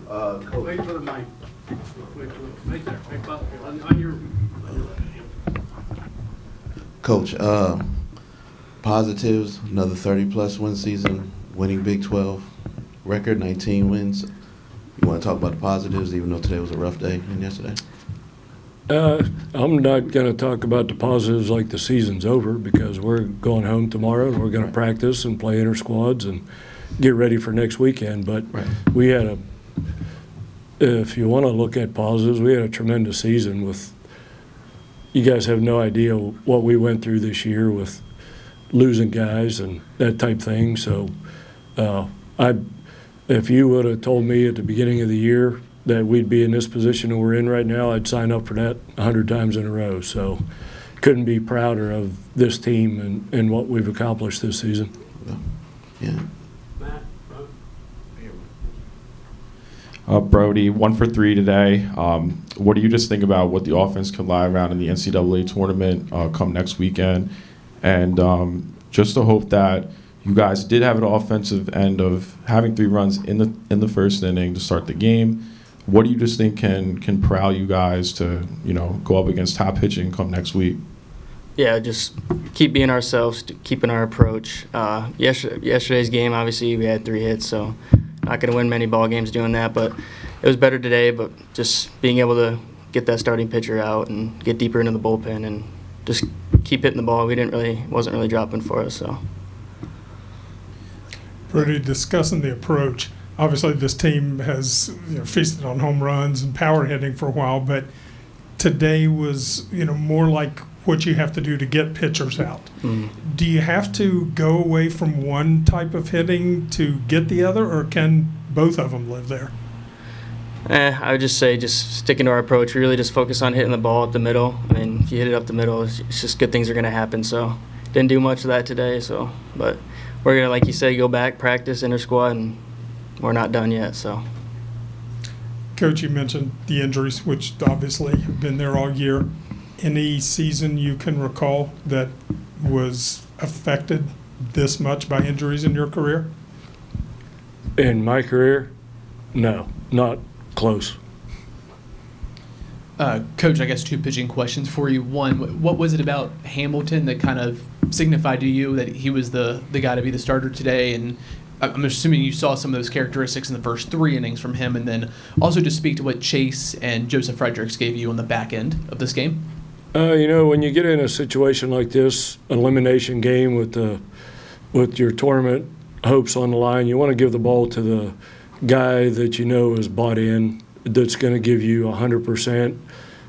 Coach. Wait for the mic. Wait, right there. Right on your Coach, positives, another 30-plus win season, winning Big 12 record, 19 wins. You want to talk about the positives, even though today was a rough day and yesterday? I'm not going to talk about the positives like the season's over, because we're going home tomorrow and we're going to practice and play inter squads and get ready for next weekend. But we had if you want to look at positives, we had a tremendous season with. You guys have no idea what we went through this year with losing guys and that type thing. So, if you would have told me at the beginning of the year that we'd be in this position that we're in right now, I'd sign up for that 100 times in a row. So, couldn't be prouder of this team and what we've accomplished this season. Yeah. Brodie, 1 for 3 today. What do you just think about what the offense can lie around in the NCAA tournament come next weekend? And just to hope that you guys did have an offensive end of having 3 runs in the first inning to start the game. What do you just think can corral you guys to go up against top pitching come next week? Yeah, just keep being ourselves, keeping our approach. Yesterday's game, obviously, we had 3 hits, so not going to win many ball games doing that, but it was better today. But just being able to get that starting pitcher out and get deeper into the bullpen and just keep hitting the ball. Wasn't really dropping for us. So, Brodie, discussing the approach. Obviously, this team has feasted on home runs and power hitting for a while, but today was more like what you have to do to get pitchers out. Do you have to go away from one type of hitting to get the other, or can both of them live there? I would just say just sticking to our approach. We really just focus on hitting the ball up the middle. I mean, if you hit it up the middle, it's just good things are going to happen. So didn't do much of that today. So, but we're going to, like you said, go back, practice, inter-squad, and we're not done yet. So, Coach, you mentioned the injuries, which obviously have been there all year. Any season you can recall that was affected this much by injuries in your career? In my career, no, not close. Coach, I guess 2 pitching questions for you. One, what was it about Hamilton that kind of signified to you that he was the guy to be the starter today? And I'm assuming you saw some of those characteristics in the first 3 innings from him. And then also just speak to what Chase and Joseph Fredericks gave you on the back end of this game. When you get in a situation like this, elimination game with your tournament hopes on the line, you want to give the ball to the guy that is bought in, that's going to give you 100%.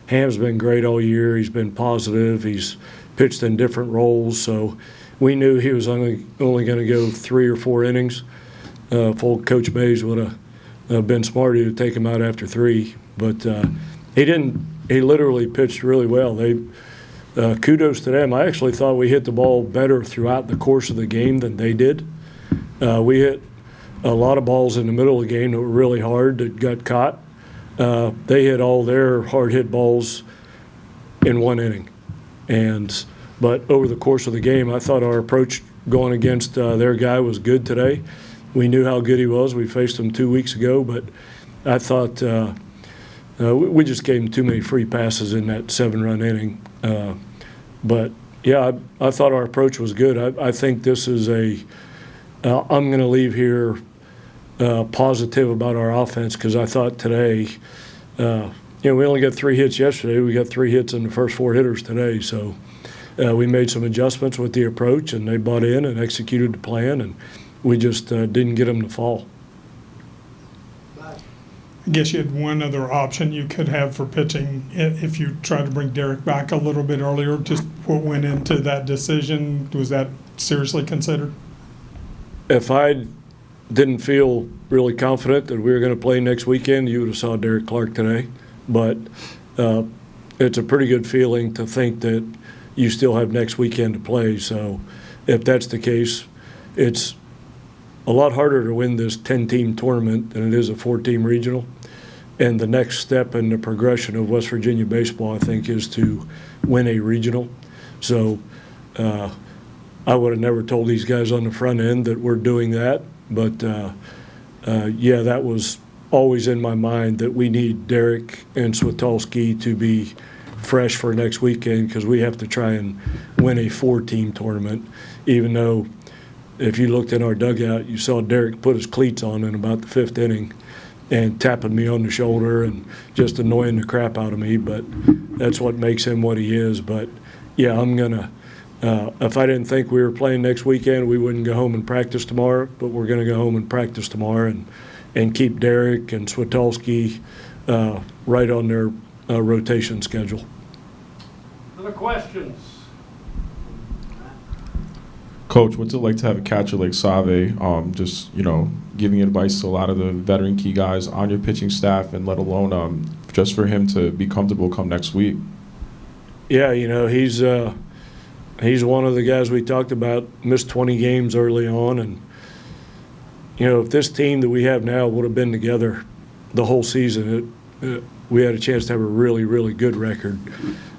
Ham's been great all year. He's been positive. He's pitched in different roles, so we knew he was only going to go 3 or 4 innings. Full Coach Mazey would have been smarter to take him out after 3, but he didn't. He literally pitched really well. Kudos to them. I actually thought we hit the ball better throughout the course of the game than they did. We hit a lot of balls in the middle of the game that were really hard that got caught. They hit all their hard hit balls in 1 inning, but over the course of the game, I thought our approach going against their guy was good today. We knew how good he was. We faced him 2 weeks ago, but I thought. We just gave him too many free passes in that 7-run inning. But, yeah, I thought our approach was good. I think this is I'm going to leave here positive about our offense, because I thought today, we only got 3 hits yesterday. We got 3 hits in the first 4 hitters today. So we made some adjustments with the approach, and they bought in and executed the plan, and we just didn't get them to fall. I guess you had one other option you could have for pitching if you tried to bring Derek back a little bit earlier. Just what went into that decision? Was that seriously considered? If I didn't feel really confident that we were going to play next weekend, you would have saw Derek Clark today. But it's a pretty good feeling to think that you still have next weekend to play. So if that's the case, it's a lot harder to win this 10-team tournament than it is a 4-team regional. And the next step in the progression of West Virginia baseball, I think, is to win a regional. So I would have never told these guys on the front end that we're doing that. But, that was always in my mind that we need Derek and Switolski to be fresh for next weekend because we have to try and win a 4-team tournament, even though if you looked in our dugout, you saw Derek put his cleats on in about the 5th inning and tapping me on the shoulder and just annoying the crap out of me, but that's what makes him what he is. But, yeah, I'm going to if I didn't think we were playing next weekend, we wouldn't go home and practice tomorrow, but we're going to go home and practice tomorrow and keep Derek and Switolski right on their rotation schedule. Other questions? Coach, what's it like to have a catcher like Save, just, giving advice to a lot of the veteran key guys on your pitching staff, and let alone just for him to be comfortable come next week? Yeah, he's one of the guys we talked about, missed 20 games early on. And, if this team that we have now would have been together the whole season, we had a chance to have a really, really good record.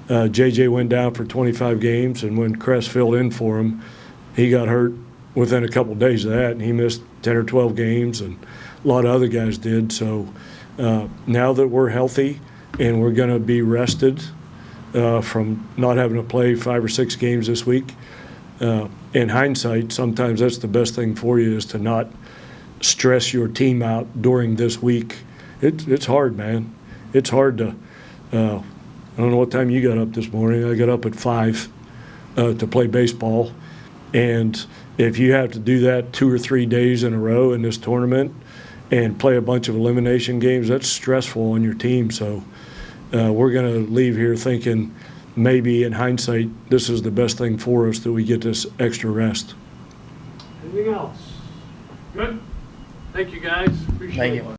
JJ went down for 25 games, and when Kress filled in for him, he got hurt within a couple of days of that, and he missed 10 or 12 games, and a lot of other guys did. So now that we're healthy and we're going to be rested from not having to play 5 or 6 games this week, in hindsight, sometimes that's the best thing for you, is to not stress your team out during this week. It's hard, man. It's hard to I don't know what time you got up this morning. I got up at 5 to play baseball. And if you have to do that 2 or 3 days in a row in this tournament and play a bunch of elimination games, that's stressful on your team. So we're going to leave here thinking maybe in hindsight this is the best thing for us, that we get this extra rest. Anything else? Good? Thank you, guys. Appreciate it. Thank you.